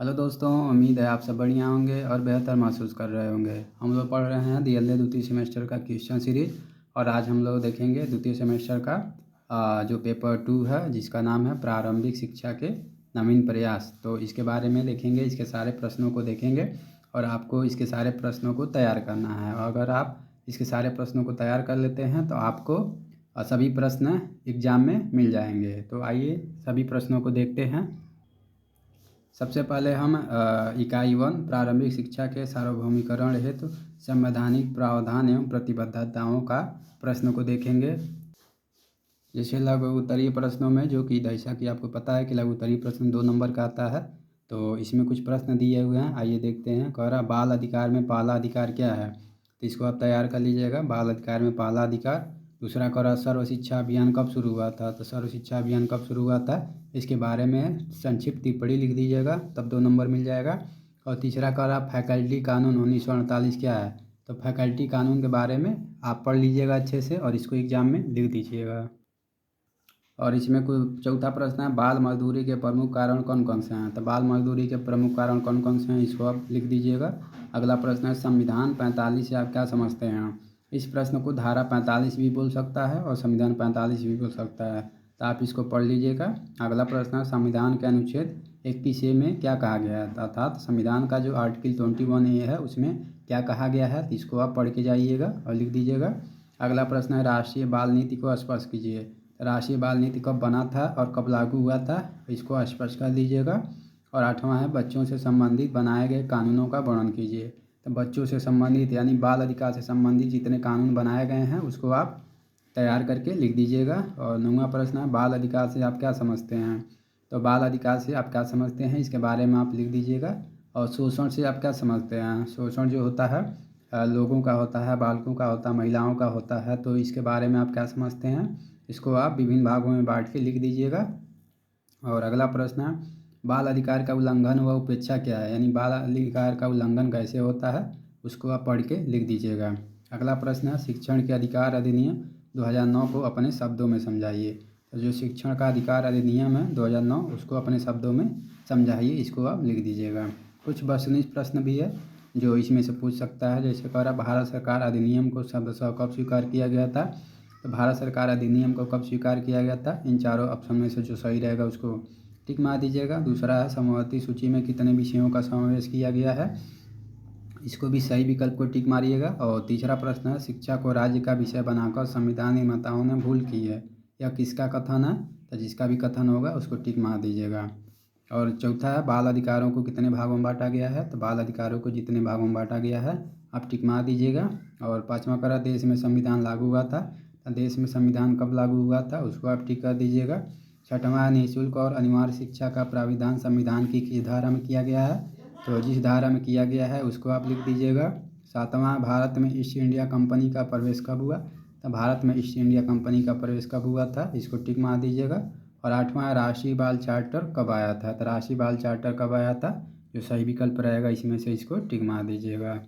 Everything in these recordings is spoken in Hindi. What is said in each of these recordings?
हेलो दोस्तों, उम्मीद है आप सब बढ़िया होंगे और बेहतर महसूस कर रहे होंगे। हम लोग पढ़ रहे हैं DLA द्वितीय सेमेस्टर का क्वेश्चन सीरीज। और आज हम लोग देखेंगे द्वितीय सेमेस्टर का जो पेपर 2 है, जिसका नाम है प्रारंभिक शिक्षा के नवीन प्रयास। तो इसके बारे में देखेंगे, इसके सारे प्रश्नों को देखेंगे और आपको इसके सारे प्रश्नों को तैयार करना है। और अगर आप इसके सारे प्रश्नों को तैयार कर लेते हैं तो आपको सभी प्रश्न एग्ज़ाम में मिल जाएंगे। तो आइए सभी प्रश्नों को देखते हैं। सबसे पहले हम इकाई 1 प्रारंभिक शिक्षा के सार्वभौमिकरण हेतु संवैधानिक प्रावधान एवं प्रतिबद्धताओं का प्रश्न को देखेंगे। जैसे लघु उत्तरीय प्रश्नों में, जो कि जैसा कि आपको पता है कि लघु उत्तरीय प्रश्न 2 नंबर का आता है, तो इसमें कुछ प्रश्न दिए हुए हैं। आइए देखते हैं। कह रहा बाल अधिकार में पहला अधिकार क्या है, तो इसको आप तैयार कर लीजिएगा। बाल अधिकार में पहला अधिकार। दूसरा कह रहा सर्व शिक्षा अभियान कब शुरू हुआ था, तो सर्व शिक्षा अभियान कब शुरू हुआ था इसके बारे में संक्षिप्त टिप्पणी लिख दीजिएगा, तब 2 नंबर मिल जाएगा। और तीसरा कह रहा फैकल्टी कानून 1948 क्या है, तो फैकल्टी कानून के बारे में आप पढ़ लीजिएगा अच्छे से और इसको एग्ज़ाम में लिख दीजिएगा। और इसमें कोई चौथा प्रश्न है, बाल मजदूरी के प्रमुख कारण कौन कौन से हैं, तो बाल मजदूरी के प्रमुख कारण कौन कौन से हैं इसको आप लिख दीजिएगा। अगला प्रश्न है, संविधान 45 से आप क्या समझते हैं। इस प्रश्न को धारा 45 भी बोल सकता है और संविधान 45 भी बोल सकता है, तो आप इसको पढ़ लीजिएगा। अगला प्रश्न है, संविधान के अनुच्छेद 21A में क्या कहा गया है, अर्थात संविधान का जो आर्टिकल 21A है उसमें क्या कहा गया है, तो इसको आप पढ़ के जाइएगा और लिख दीजिएगा। अगला प्रश्न है, राष्ट्रीय बाल नीति को स्पष्ट कीजिए। राष्ट्रीय बाल नीति कब बना था और कब लागू हुआ था, इसको स्पष्ट कर दीजिएगा। और 8वां है, बच्चों से संबंधित बनाए गए कानूनों का वर्णन कीजिए। तो बच्चों से संबंधित यानी बाल अधिकार से संबंधित जितने कानून बनाए गए हैं उसको आप तैयार करके लिख दीजिएगा। और 9वां प्रश्न है, बाल अधिकार से आप क्या समझते हैं, तो बाल अधिकार से आप क्या समझते हैं इसके बारे में आप लिख दीजिएगा। और शोषण से आप क्या समझते हैं, शोषण जो होता है लोगों का होता है, बालकों का होता है, महिलाओं का होता है, तो इसके बारे में आप क्या समझते हैं इसको आप विभिन्न भागों में बांट के लिख दीजिएगा। और अगला प्रश्न है, बाल अधिकार का उल्लंघन व उपेक्षा क्या है, यानी बाल अधिकार का उल्लंघन कैसे होता है उसको आप पढ़ के लिख दीजिएगा। अगला प्रश्न है, शिक्षण के अधिकार अधिनियम 2009 को अपने शब्दों में समझाइए। तो जो शिक्षण का अधिकार अधिनियम है 2009 उसको अपने शब्दों में समझाइए, इसको आप लिख दीजिएगा। कुछ वस्तुनिष्ठ प्रश्न भी है जो इसमें से पूछ सकता है। जैसे कह रहा भारत सरकार अधिनियम को शब्दशः कब स्वीकार किया गया था, तो भारत सरकार अधिनियम को कब स्वीकार किया गया था, इन चारों ऑप्शन में से जो सही रहेगा उसको टिक मार दीजिएगा। दूसरा है, समवर्ती सूची में कितने विषयों का समावेश किया गया है, इसको भी सही विकल्प को टिक मारिएगा। और तीसरा प्रश्न है, शिक्षा को राज्य का विषय बनाकर संविधान निर्माताओं ने भूल की है, यह किसका कथन है, तो जिसका भी कथन होगा उसको टिक मार दीजिएगा। और चौथा है, बाल अधिकारों को कितने भागों में बांटा गया है, तो बाल अधिकारों को जितने भागों में बांटा गया है आप टिक मार दीजिएगा। और 5वां करा, देश में संविधान लागू हुआ था, तो देश में संविधान कब लागू हुआ था उसको आप टिक कर दीजिएगा। 6वां, निःशुल्क और अनिवार्य शिक्षा का प्राविधान संविधान की किस धारा में किया गया है, तो जिस धारा में किया गया है उसको आप लिख दीजिएगा। 7वां, भारत में ईस्ट इंडिया कंपनी का प्रवेश कब हुआ, तो भारत में ईस्ट इंडिया कंपनी का प्रवेश कब हुआ था, इसको टिक मार दीजिएगा। और 8वां, राष्ट्रीय बाल चार्टर कब आया था, तो राष्ट्रीय बाल चार्टर कब आया था, जो सही विकल्प रहेगा इसमें से इसको टिक मार दीजिएगा।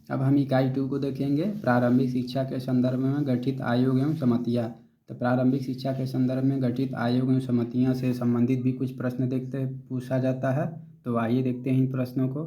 अब हम इकाई 2 को देखेंगे, प्रारंभिक शिक्षा के संदर्भ में गठित आयोग एवं समितियाँ। तो प्रारंभिक शिक्षा के संदर्भ में गठित आयोग एवं समितियाँ से संबंधित भी कुछ प्रश्न पूछा जाता है। तो आइए देखते हैं इन प्रश्नों को।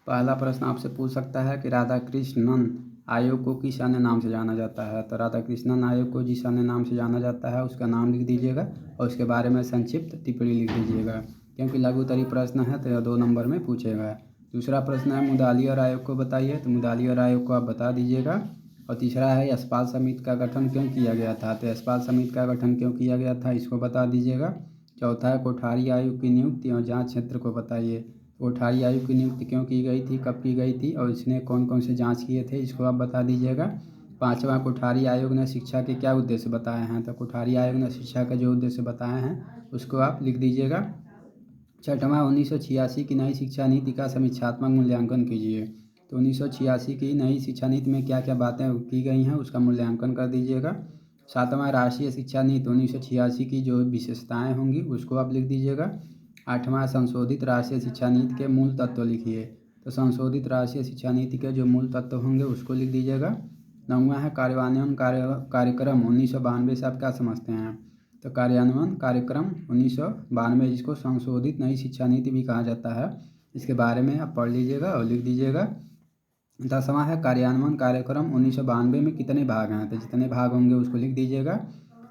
पहला प्रश्न आपसे पूछ सकता है कि राधाकृष्णन आयोग को किस अन्य नाम से जाना जाता है, तो राधाकृष्णन आयोग को जिस अन्य नाम से जाना जाता है उसका नाम लिख दीजिएगा और उसके बारे में संक्षिप्त टिप्पणी लिख दीजिएगा, क्योंकि लघु उत्तरीय प्रश्न है तो यह 2 नंबर में पूछेगा। दूसरा प्रश्न है, मुदालियर आयोग को बताइए, तो मुदालियर आयोग को आप बता दीजिएगा। और तीसरा है, यशपाल समिति का गठन क्यों किया गया था, तो यशपाल समिति का गठन क्यों किया गया था इसको बता दीजिएगा। चौथा है, कोठारी आयोग की नियुक्ति और जांच क्षेत्र को बताइए। कोठारी आयोग की नियुक्ति क्यों की गई थी, कब की गई थी और इसने कौन कौन से जांच किए थे इसको आप बता दीजिएगा। 5वां, कोठारी आयोग ने शिक्षा के क्या उद्देश्य बताए हैं, तो कोठारी आयोग ने शिक्षा के जो उद्देश्य बताए हैं उसको आप लिख दीजिएगा। 6वां, 1986 की नई शिक्षा नीति का समीक्षात्मक मूल्यांकन कीजिए। तो 1986 की नई शिक्षा नीति में क्या क्या बातें की गई हैं उसका मूल्यांकन कर दीजिएगा। 7वां, राष्ट्रीय शिक्षा नीति 1986 की जो विशेषताएं होंगी उसको आप लिख दीजिएगा। 8वां, संशोधित राष्ट्रीय शिक्षा नीति के मूल तत्व लिखिए। तो संशोधित राष्ट्रीय शिक्षा नीति के जो मूल तत्व होंगे उसको लिख दीजिएगा। 9वां है, कार्यान्वयन कार्यक्रम 1992 से आप क्या समझते हैं, तो कार्यान्वयन कार्यक्रम 1992, जिसको संशोधित नई शिक्षा नीति भी कहा जाता है, इसके बारे में आप पढ़ लीजिएगा और लिख दीजिएगा। 10वां है कार्यान्वयन कार्यक्रम 1992 में कितने भाग हैं, तो जितने भाग होंगे उसको लिख दीजिएगा।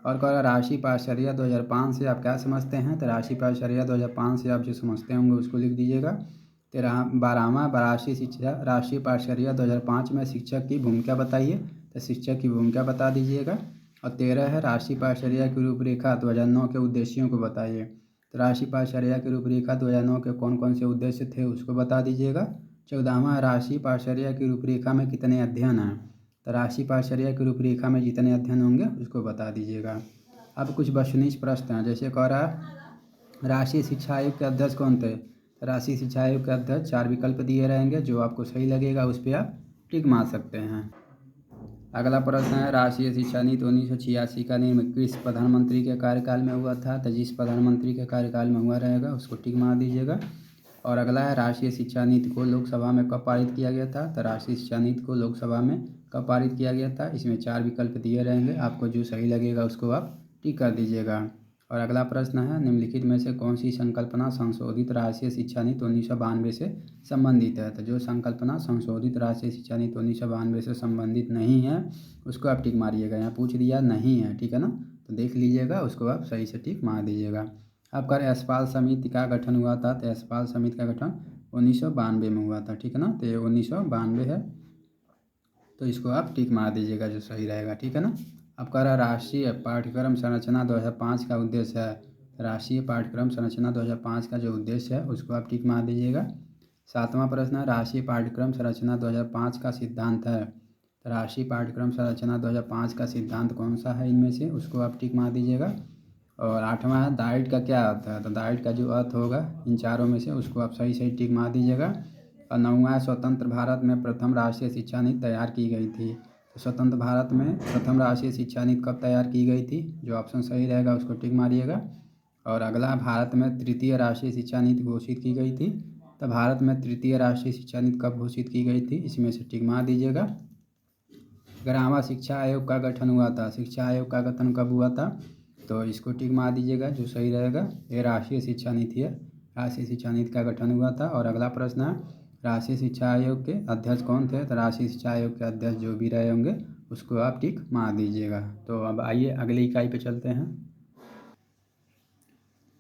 और कह रहा राष्ट्रीय पाठचर्या 2005 से आप क्या समझते हैं, तो राष्ट्रीय पाठचर्या 2005 से आप जो समझते होंगे उसको लिख दीजिएगा। 12वां राष्ट्रीय पाठचर्या 2005 में शिक्षक की भूमिका बताइए, तो शिक्षक की भूमिका बता दीजिएगा। और 13 है राष्ट्रीय पाठचर्या की रूपरेखा 2009 के उद्देश्यों को बताइए, तो राष्ट्रीय पाठचर्या की रूपरेखा 2009 के कौन कौन से उद्देश्य थे उसको बता दीजिएगा। 14वां राष्ट्रीय पाठचर्या की रूपरेखा में कितने अध्ययन हैं, तो राष्ट्रीय पाठचर्या की रूपरेखा में जितने अध्ययन होंगे उसको बता दीजिएगा। अब कुछ वस्तुनिष्ठ प्रश्न हैं, जैसे कह रहा राष्ट्रीय शिक्षा आयोग के अध्यक्ष कौन थे, तो राष्ट्रीय शिक्षा आयोग के अध्यक्ष 4 विकल्प दिए रहेंगे, जो आपको सही लगेगा उस पर आप टिक मार सकते हैं। अगला प्रश्न है राष्ट्रीय शिक्षा नीति 1986 का निर्माण किस प्रधानमंत्री के कार्यकाल में हुआ था, तो जिस प्रधानमंत्री के कार्यकाल में हुआ रहेगा उसको टिक मार दीजिएगा। और अगला है राष्ट्रीय शिक्षा नीति को लोकसभा में कब पारित किया गया था, तो राष्ट्रीय शिक्षा नीति को लोकसभा में कब पारित किया गया था। इसमें 4 विकल्प दिए रहेंगे, आपको जो सही लगेगा उसको आप टिक कर दीजिएगा। और अगला प्रश्न है निम्नलिखित में से कौन सी संकल्पना संशोधित राष्ट्रीय शिक्षा नीति 1992 से संबंधित है, तो जो संकल्पना संशोधित राष्ट्रीय शिक्षा नीति 1992 से संबंधित नहीं है उसको आप टिक मारिएगा। यहाँ पूछ दिया नहीं है, ठीक है ना, तो देख लीजिएगा उसको आप सही से टिक मार दीजिएगा। आपका यशपाल समिति का गठन हुआ था, तो यशपाल समिति का गठन 1992 में हुआ था, ठीक है ना, तो ये 1992 है, तो इसको आप टिक मार दीजिएगा जो सही रहेगा, ठीक है ना। अब कह रहा राष्ट्रीय पाठ्यक्रम संरचना 2005 का उद्देश्य है, राष्ट्रीय पाठ्यक्रम संरचना 2005 का जो उद्देश्य है उसको आप टिक मार दीजिएगा। 7वां प्रश्न है राष्ट्रीय पाठ्यक्रम संरचना 2005 का सिद्धांत है, तो राष्ट्रीय पाठ्यक्रम संरचना 2005 का सिद्धांत कौन सा है इनमें से, उसको आप टिक मार दीजिएगा। और 8वां है डाइट का क्या अर्थ है, तो डाइट का जो अर्थ होगा इन चारों में से उसको आप सही सही टिक मार दीजिएगा। और 9वां स्वतंत्र भारत में प्रथम राष्ट्रीय शिक्षा नीति तैयार की गई थी, तो स्वतंत्र भारत में प्रथम राष्ट्रीय शिक्षा नीति कब तैयार की गई थी, जो ऑप्शन सही रहेगा उसको टिक मारिएगा। और अगला भारत में तृतीय राष्ट्रीय शिक्षा नीति घोषित की गई थी, तो भारत में तृतीय राष्ट्रीय शिक्षा नीति कब घोषित की गई थी, इसमें से टिक मार दीजिएगा। 11वां शिक्षा आयोग का गठन हुआ था, शिक्षा आयोग का गठन कब हुआ था, तो इसको टिक मार दीजिएगा जो सही रहेगा। ये राष्ट्रीय शिक्षा नीति है, राष्ट्रीय शिक्षा नीति का गठन हुआ था। और अगला प्रश्न है राष्ट्रीय शिक्षा आयोग के अध्यक्ष कौन थे, तो राष्ट्रीय शिक्षा आयोग के अध्यक्ष जो भी रहे होंगे उसको आप टिक मार दीजिएगा। तो अब आइए अगली इकाई पे चलते हैं।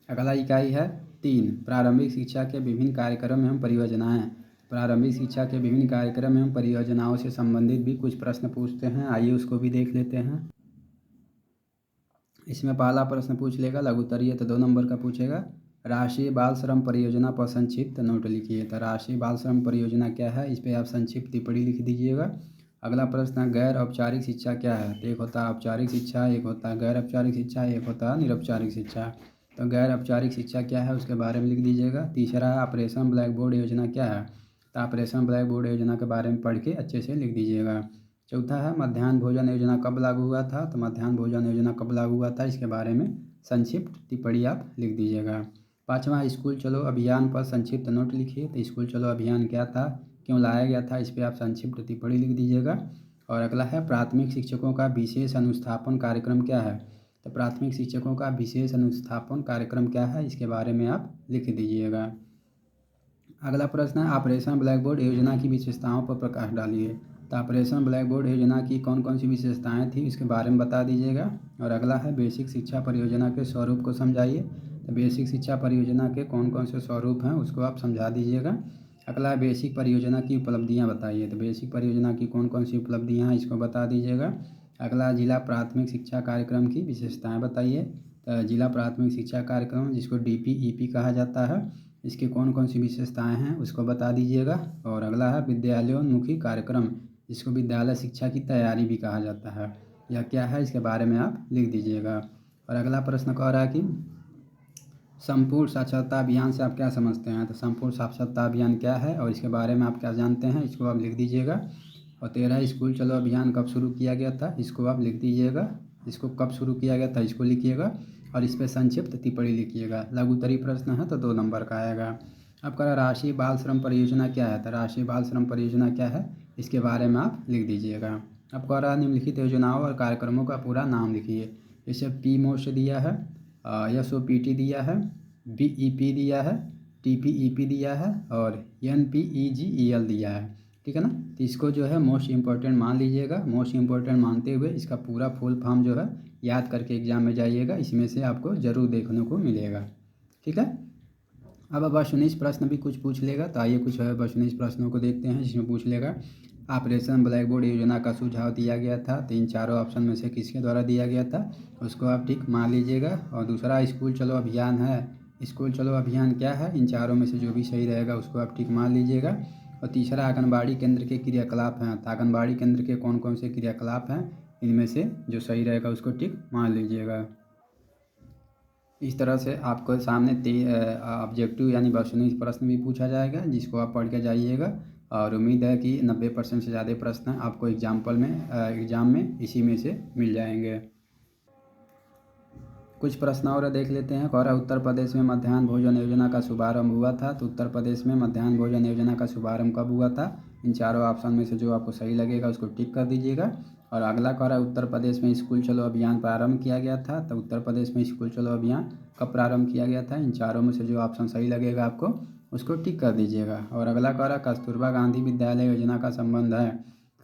अगला इकाई है 3 प्रारंभिक शिक्षा के विभिन्न कार्यक्रम एवं परियोजनाएं। प्रारंभिक शिक्षा के विभिन्न कार्यक्रम एवं परियोजनाओं से संबंधित भी कुछ प्रश्न पूछते हैं, आइए उसको भी देख लेते हैं। इसमें पहला प्रश्न पूछ लेगा लघुत्तरीय, तो 2 नंबर का पूछेगा राष्ट्रीय बाल श्रम परियोजना पर संक्षिप्त नोट लिखिए, तो राष्ट्रीय बाल श्रम परियोजना क्या है इस पर आप संक्षिप्त टिप्पणी लिख दीजिएगा। अगला प्रश्न गैर औपचारिक शिक्षा क्या है, तो एक होता है औपचारिक शिक्षा, एक होता है गैर औपचारिक शिक्षा, एक होता है निरौपचारिक शिक्षा। तो गैर औपचारिक शिक्षा क्या है उसके बारे में लिख दीजिएगा। तीसरा ऑपरेशन ब्लैक बोर्ड योजना क्या है, तो ऑपरेशन ब्लैक बोर्ड योजना के बारे में पढ़ के अच्छे से लिख दीजिएगा। चौथा है मध्याह्न भोजन योजना कब लागू हुआ था, तो मध्याह्न भोजन योजना कब लागू हुआ था इसके बारे में संक्षिप्त टिप्पणी आप लिख दीजिएगा। 5वां स्कूल चलो अभियान पर संक्षिप्त नोट लिखिए, तो स्कूल चलो अभियान क्या था, क्यों लाया गया था, इस पर आप संक्षिप्त टिप्पणी लिख दीजिएगा। और अगला है प्राथमिक शिक्षकों का विशेष अनुस्थापन कार्यक्रम क्या है, तो प्राथमिक शिक्षकों का विशेष अनुस्थापन कार्यक्रम क्या है इसके बारे में आप लिख दीजिएगा। अगला प्रश्न है ऑपरेशन ब्लैक बोर्ड योजना की विशेषताओं पर प्रकाश डालिए, तो ऑपरेशन ब्लैक बोर्ड योजना की कौन कौन सी विशेषताएं थी इसके बारे में बता दीजिएगा। और अगला है बेसिक शिक्षा परियोजना के स्वरूप को समझाइए, तो बेसिक शिक्षा परियोजना के कौन कौन से स्वरूप हैं उसको आप समझा दीजिएगा। अगला है बेसिक परियोजना की उपलब्धियां बताइए, तो बेसिक परियोजना की कौन कौन सी उपलब्धियां हैं इसको बता दीजिएगा। अगला जिला प्राथमिक शिक्षा कार्यक्रम की विशेषताएं बताइए, तो जिला प्राथमिक शिक्षा कार्यक्रम जिसको DPEP कहा जाता है इसकी कौन कौन सी विशेषताएं हैं उसको बता दीजिएगा। और अगला है विद्यालयोन्मुखी कार्यक्रम जिसको विद्यालय शिक्षा की तैयारी भी कहा जाता है, यह क्या है इसके बारे में आप लिख दीजिएगा। और अगला प्रश्न कह रहा है कि संपूर्ण साक्षरता अभियान से आप क्या समझते हैं, तो संपूर्ण साक्षरता अभियान क्या है और इसके बारे में आप क्या जानते हैं इसको आप लिख दीजिएगा। और 13 स्कूल चलो अभियान कब शुरू किया गया था इसको आप लिख दीजिएगा, इसको कब शुरू किया गया था इसको लिखिएगा और इस पर संक्षिप्त टिप्पणी लिखिएगा। लघुत्तरीय प्रश्न है तो 2 नंबर का आएगा। अब कह रहा राष्ट्रीय बाल श्रम परियोजना क्या है, तो राष्ट्रीय बाल श्रम परियोजना क्या है इसके बारे में आप लिख दीजिएगा। अब कह रहा निम्नलिखित योजनाओं और कार्यक्रमों का पूरा नाम लिखिए, जैसे पी मोस्ट दिया है, SOPT दिया है, BEP दिया है, TPEP दिया है और NPEGEL दिया है, ठीक है ना। तो इसको जो है मोस्ट इम्पोर्टेंट मान लीजिएगा। मोस्ट इम्पोर्टेंट मानते हुए इसका पूरा फुल फॉर्म जो है याद करके एग्ज़ाम में जाइएगा, इसमें से आपको ज़रूर देखने को मिलेगा, ठीक है। अब वर्षोनिश प्रश्न भी कुछ पूछ लेगा, तो आइए कुछ वर्षोनिश प्रश्नों को देखते हैं, जिसमें पूछ लेगा ऑपरेशन ब्लैक बोर्ड योजना का सुझाव दिया गया था, तो इन चारों ऑप्शन में से किसके द्वारा दिया गया था, उसको आप टिक मान लीजिएगा। और दूसरा स्कूल चलो अभियान है, स्कूल चलो अभियान क्या है, इन चारों में से जो भी सही रहेगा उसको आप टिक मान लीजिएगा। और तीसरा आंगनबाड़ी केंद्र के क्रियाकलाप हैं, तो आंगनबाड़ी केंद्र के कौन कौन से क्रियाकलाप हैं, इनमें से जो सही रहेगा उसको टिक मान लीजिएगा। इस तरह से आपको सामने ऑब्जेक्टिव यानी वर्षोनिश प्रश्न भी पूछा जाएगा, जिसको आप पढ़ के जाइएगा। और उम्मीद है कि 90% से ज़्यादा प्रश्न आपको एग्ज़ाम में इसी में से मिल जाएंगे। कुछ प्रश्न और देख लेते हैं। कह रहा उत्तर प्रदेश में मध्याह्न भोजन योजना का शुभारंभ हुआ था, तो उत्तर प्रदेश में मध्याह्न भोजन योजना का शुभारंभ कब हुआ था, इन चारों ऑप्शन में से जो आपको सही लगेगा उसको टिक कर दीजिएगा। और अगला कह रहा है उत्तर प्रदेश में स्कूल चलो अभियान प्रारंभ किया गया था, तो उत्तर प्रदेश में स्कूल चलो अभियान कब प्रारंभ किया गया था, इन चारों में से जो ऑप्शन सही लगेगा आपको उसको टिक कर दीजिएगा। और अगला कह रहा कस्तूरबा गांधी विद्यालय योजना का संबंध है,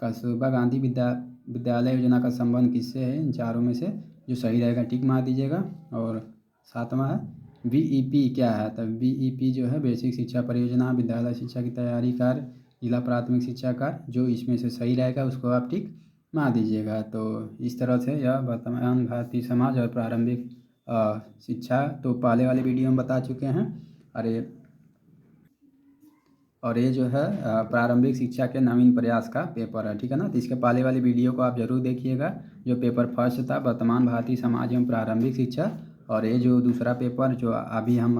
कस्तूरबा गांधी विद्यालय योजना का संबंध किससे है, इन चारों में से जो सही रहेगा टिक मार दीजिएगा। और सातवां है BEP क्या है, तो BEP जो है बेसिक शिक्षा परियोजना, विद्यालय शिक्षा की तैयारी कार्य, जिला प्राथमिक शिक्षा कार्य, जो इसमें से सही रहेगा उसको आप टिक मार दीजिएगा। तो इस तरह से यह वर्तमान भारतीय समाज और प्रारंभिक शिक्षा तो पहले वाले वीडियो में बता चुके हैं। और ये जो है प्रारंभिक शिक्षा के नवीन प्रयास का पेपर है, ठीक है ना। तो इसके पहले वाली वीडियो को आप जरूर देखिएगा, जो पेपर फर्स्ट था वर्तमान भारतीय समाज एवं प्रारंभिक शिक्षा, और ये जो दूसरा पेपर जो अभी हम